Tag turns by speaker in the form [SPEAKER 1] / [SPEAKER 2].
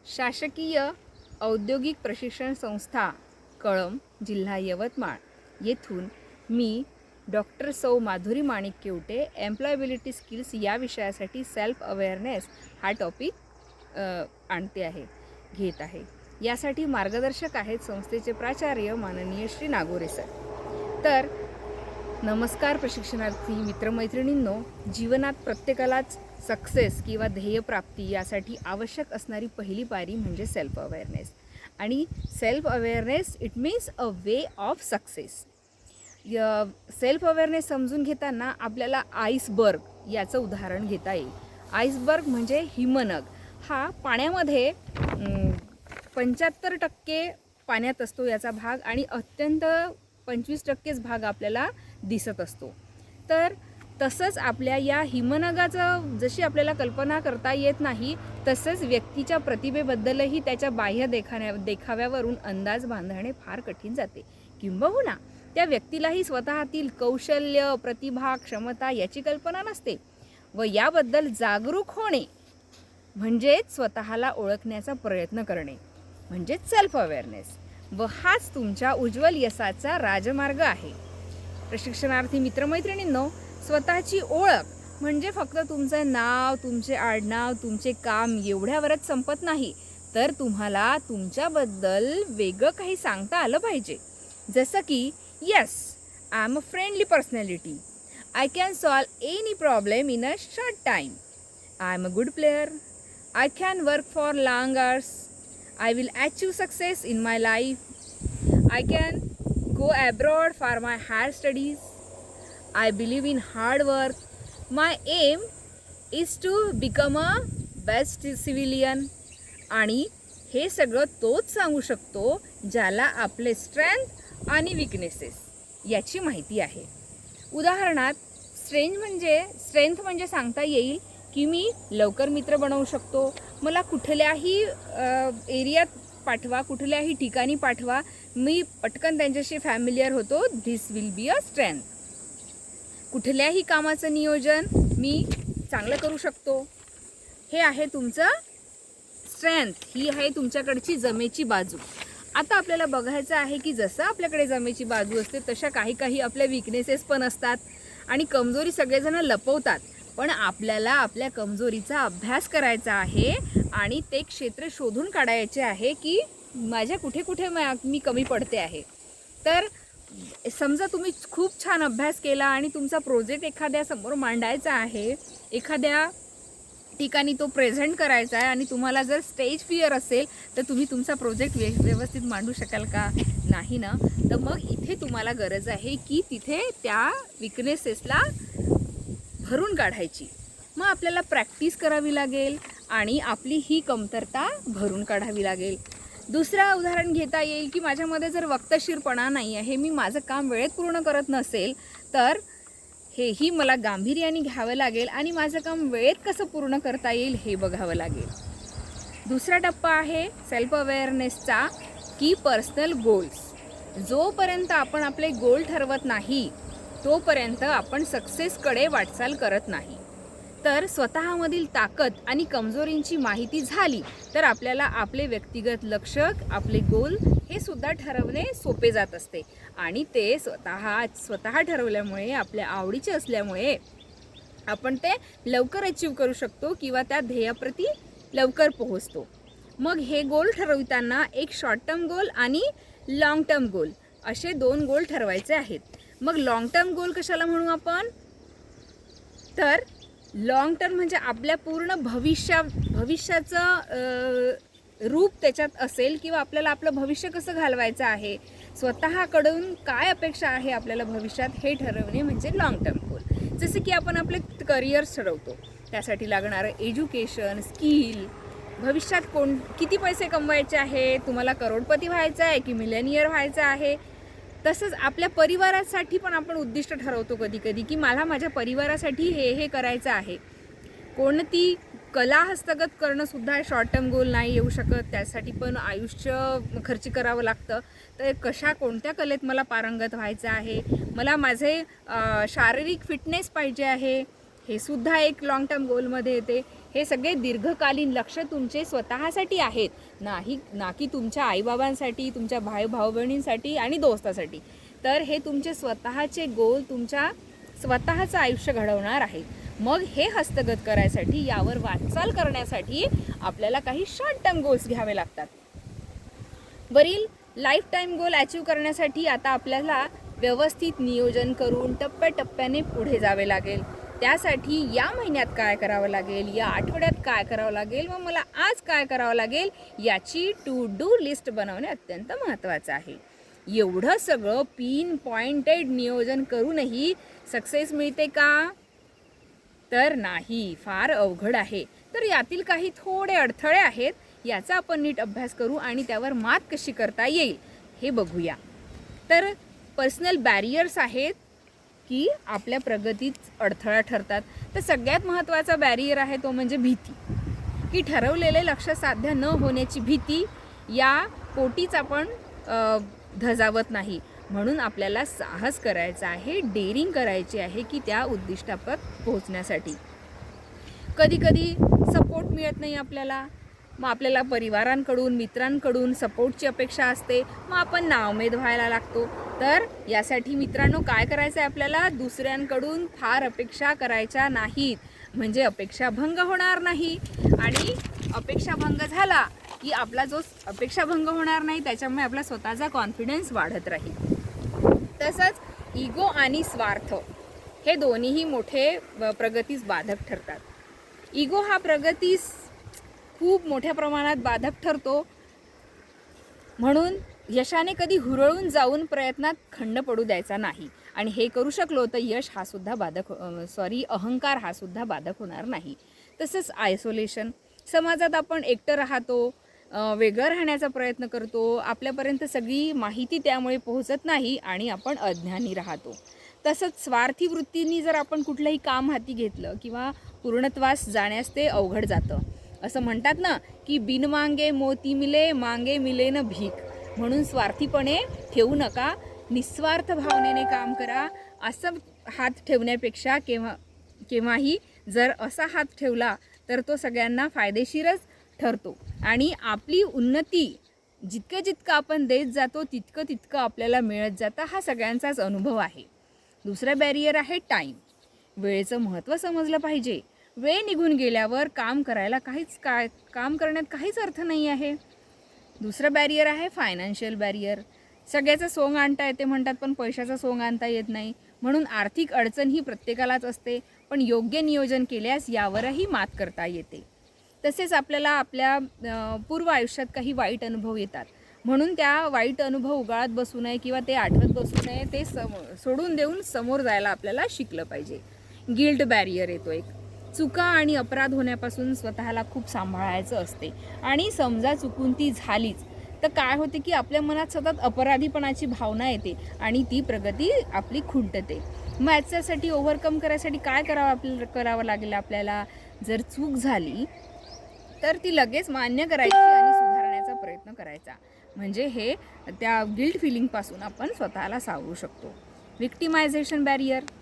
[SPEAKER 1] शासकीय औद्योगिक प्रशिक्षण संस्था कळंब, जिल्हा यवतमाळ येथून मी डॉक्टर सौ माधुरी माणिक केवटे एम्प्लॉयबिलिटी स्किल्स या विषयासाठी सेल्फ अवेअरनेस हा टॉपिक घेत आहे. यासाठी मार्गदर्शक आहेत संस्थेचे प्राचार्य माननीय श्री नागोरे सर. तर नमस्कार प्रशिक्षणार्थी मित्रमैत्रिणींनो, जीवनात प्रत्येकालाच सक्सेस किंवा ध्येयप्राप्ती यासाठी आवश्यक असणारी पहिली पायरी म्हणजे सेल्फ अवेअरनेस. आणि self awareness it means a way of success. Self awareness समजून घेताना आपल्याला आईसबर्ग याचं उदाहरण घेता येईल. आईसबर्ग म्हणजे हिमनग. हा पाण्यामध्ये 75% पाण्यात असतो याचा भाग, आणि अत्यंत 25%च भाग आपल्याला दिसत असतो. तर तसंच आपल्या या हिमनगाचं जशी आपल्याला कल्पना करता येत नाही, तसंच व्यक्तीच्या प्रतिभेबद्दलही त्याच्या बाह्य देखाव्यावरून अंदाज बांधणे फार कठीण जाते. किंबहुना त्या व्यक्तीलाही स्वतःतील कौशल्य, प्रतिभा, क्षमता याची कल्पना नसते. व याबद्दल जागरूक होणे म्हणजेच स्वतःला ओळखण्याचा प्रयत्न करणे म्हणजेच सेल्फ अवेअरनेस. व हाच तुमच्या उज्ज्वल यशाचा राजमार्ग आहे. प्रशिक्षणार्थी मित्रमैत्रिणींनो, स्वतःची ओळख म्हणजे फक्त तुमचं नाव, तुमचे आडनाव, तुमचे काम एवढ्यावरच संपत नाही, तर तुम्हाला तुमच्याबद्दल वेगळं काही सांगता आलं पाहिजे. जसं की yes, I am a friendly personality, I can solve any problem in a short time, I am a good player, I can work for long hours, I will achieve success in my life, I can go abroad for my higher studies. I believe in hard work. My aim is to become a best civilian. आणि हे सगळं तोच सांगू शकतो ज्याला आपले strength आणि weaknesses याची माहिती आहे. उदाहरणार्थ स्ट्रेंथ म्हणजे सांगता येईल की मी लवकर मित्र बनवू शकतो, मला कुठल्याही एरियात पाठवा, कुठल्याही ठिकाणी पाठवा, मी पटकन त्यांच्याशी फॅमिलियर होतो, this will be a strength. कुठल्याही कामाचं नियोजन मी चांगलं करू शकतो, हे आहे तुमचं स्ट्रेंथ. ही आहे तुमच्याकडची जमेची बाजू. आता आपल्याला बघायचं आहे की जसं आपल्याकडे जमेची बाजू असते तशा काही आपल्या विकनेसेस पण असतात, आणि कमजोरी सगळेजण लपवतात. पण आपल्याला आपल्या कमजोरीचा अभ्यास करायचा आहे आणि ते क्षेत्र शोधून काढायचे आहे की माझ्या कुठे मी कमी पडते आहे. तर समजा तुम्ही खूप छान अभ्यास केला आणि तुमचा प्रोजेक्ट एखाद्यासमोर मांडायचा आहे, एखाद्या ठिकाणी तो प्रेझेंट करायचा आहे, आणि तुम्हाला जर स्टेज फिअर असेल तर तुम्ही तुमचा प्रोजेक्ट व्यवस्थित मांडू शकाल का? नाही ना. तर मग इथे तुम्हाला गरज आहे की तिथे त्या विकनेसेसला भरून काढायची. मग आपल्याला प्रॅक्टिस करावी लागेल आणि आपली ही कमतरता भरून काढावी लागेल. दुसरं उदाहरण घेता येईल की माझ्यामध्ये जर वक्तशीरपणा नाही आहे, मी माझं काम वेळेत पूर्ण करत नसेल, तर हेही मला गांभीर्याने घ्यावं लागेल आणि माझं काम वेळेत कसं पूर्ण करता येईल हे बघावं लागेल. दुसरा टप्पा आहे सेल्फ अवेअरनेसचा की पर्सनल गोल्स. जोपर्यंत आपण आपले गोल ठरवत नाही तोपर्यंत आपण सक्सेसकडे वाटचाल करत नाही. तर स्वतःमधील ताकद आणि कमजोरींची माहिती झाली तर आपल्याला आपले व्यक्तिगत लक्ष्य, आपले गोल हे सुद्धा ठरवणे सोपे जात असते. आणि ते स्वतः ठरवल्यामुळे, आपल्या आवडीचे असल्यामुळे आपण ते लवकर अचीव करू शकतो किंवा त्या ध्येयाप्रती लवकर पोहोचतो. मग हे गोल ठरवताना एक शॉर्ट टर्म गोल आणि लॉंग टर्म गोल असे 2 गोल ठरवायचे आहेत. मग लॉंग टर्म गोल कशाला म्हणू आपण? तर लॉंग टर्म म्हणजे आपल्या पूर्ण भविष्याचं रूप त्याच्यात असेल, किंवा आपल्याला आपलं भविष्य कसं घालवायचं आहे, स्वतःकडून काय अपेक्षा आहे आपल्याला भविष्यात, हे ठरवणे म्हणजे लॉंग टर्म गोल. जसं की आपण आपले करिअर्स ठरवतो, त्यासाठी लागणारं एज्युकेशन, स्किल, भविष्यात किती पैसे कमवायचे आहे, तुम्हाला करोडपती व्हायचं आहे की मिलेनियर व्हायचं आहे. तसंच आपल्या परिवारासाठी पण आपण उद्दिष्ट ठरवतो कधी की मला माझ्या परिवारासाठी हे करायचं आहे. कोणती कला हस्तगत करणं सुद्धा शॉर्ट टर्म गोल नाही येऊ शकत, त्यासाठी पण आयुष्य खर्च करावं लागतं. तर कोणत्या कलेत मला पारंगत व्हायचं आहे, मला माझे शारीरिक फिटनेस पाहिजे आहे, हे सुद्धा एक लॉंग टर्म गोलमध्ये येते. हे सगळे दीर्घकालीन लक्ष्य तुमचे स्वतःसाठी आहेत, ना की तुमच्या आईबाबांसाठी, तुमच्या भाऊ बहिणींसाठी आणि दोस्तासाठी. तर हे तुमचे स्वतःचे गोल, तुमच्या स्वतःचं आयुष्य घडवणार आहे. मग हे हस्तगत करायसाठी, यावर वाटचाल करण्यासाठी आपल्याला काही शॉर्ट टर्म गोल्स घ्यावे लागतात. वरील लाईफ टाईम गोल अचीव करण्यासाठी आता आपल्याला व्यवस्थित नियोजन करून टप्प्याटप्प्याने पुढे जावे लागेल. त्यासाठी या महिन्यात काय करावं लागेल, या आठवड्यात काय करावं लागेल व मला आज काय करावं लागेल याची टू डू लिस्ट बनवणे अत्यंत महत्त्वाचं आहे. एवढं सगळं पिन पॉइंटेड नियोजन करूनही सक्सेस मिळते का? तर नाही, फार अवघड आहे. तर यातील काही थोडे अडथळे आहेत, याचा आपण नीट अभ्यास करू आणि त्यावर मात कशी करता येईल हे बघूया. तर पर्सनल बॅरियर्स आहेत की आपल्या प्रगतीत अडथळा ठरतात. तर सगळ्यात महत्त्वाचा बॅरियर आहे तो म्हणजे भीती, की ठरवलेले लक्ष्य साध्य न होण्याची भीती. या पोटीच आपण धजावत नाही. म्हणून आपल्याला साहस करायचं आहे, डेअरिंग करायची आहे की त्या उद्दिष्टापर्यंत पोहोचण्यासाठी. कधीकधी सपोर्ट मिळत नाही आपल्याला, मग आपल्याला परिवारांकडून, मित्रांकडून सपोर्टची अपेक्षा असते, मग आपण नाउमेद व्हायला लागतो. तर यासाठी मित्रांनो काय करायचं आहे आपल्याला? दुसऱ्यांकडून फार अपेक्षा करायच्या नाहीत, म्हणजे अपेक्षाभंग होणार नाही. आणि अपेक्षाभंग झाला की आपला जो अपेक्षाभंग होणार नाही त्याच्यामुळे आपला स्वतःचा कॉन्फिडन्स वाढत राहील. तसंच इगो आणि स्वार्थ हे दोन्हीही मोठे प्रगतीस बाधक ठरतात. इगो हा प्रगतीस खूप मोठ्या प्रमाणात बाधक ठरतो. म्हणून यशाने कधी हुरळून जाऊन प्रयत्नात खंड पडू द्यायचा नाही. आणि हे करू शकलो तर यश हा सुद्धा अहंकार हा सुद्धा बाधक होणार नाही. तसंच आयसोलेशन, समाजात आपण एकटं राहतो, वेगळं राहण्याचा प्रयत्न करतो, आपल्यापर्यंत सगळी माहिती त्यामुळे पोहोचत नाही आणि आपण अज्ञानी राहतो. तसंच स्वार्थी वृत्तीने जर आपण कुठलंही काम हाती घेतलं किंवा पूर्णत्वास जाण्यास ते अवघड जातं. असं म्हणतात ना की बिन मांगे मोती मिले, मांगे मिले न भीक. म्हणून स्वार्थीपणे ठेवू नका, निस्वार्थ भावनेने काम करा. असं हात ठेवण्यापेक्षा केव्हाही जर असा हात ठेवला तर तो सगळ्यांना फायदेशीरच ठरतो. आणि आपली उन्नती जितकं आपण देत जातो तितकं आपल्याला मिळत जातं. हा सगळ्यांचाच अनुभव आहे. दुसरा बॅरियर आहे टाईम. वेळेचं महत्त्व समजलं पाहिजे. वेळ निघून गेल्यावर काम करण्यात काहीच अर्थ नाही आहे. दुसरा बॅरियर आहे फायनान्शियल बॅरियर. सगळ्याचं सोंग आणता येते म्हणतात, पण पैशाचं सोंग आणता येत नाही. म्हणून आर्थिक अडचण ही प्रत्येकालाच असते, पण योग्य नियोजन केल्यास यावरही मात करता येते. तसेच आपल्याला आपल्या पूर्व आयुष्यात काही वाईट अनुभव येतात, म्हणून त्या वाईट अनुभव उगाळत बसू नये किंवा ते आठवत बसू नये. ते सोडून देऊन समोर जायला आपल्याला शिकलं पाहिजे. गिल्ट बॅरियर येतो एक. चुका आणि अपराध होण्यापासून स्वतःला खूप सांभाळायचं असते. आणि समजा चुकून ती झालीच तर काय होते की आपल्या मनात सतत अपराधीपणाची भावना येते आणि ती प्रगती आपली खुंटते. मग याच्यासाठी ओव्हरकम करायसाठी काय करावं लागेल आपल्याला? जर चूक झाली तर ती लगेच मान्य करायची आणि सुधारण्याचा प्रयत्न करायचा. म्हणजे हे त्या गिल्ट फिलिंगपासून आपण स्वतःला सावरू शकतो. विक्टिमायझेशन बॅरियर.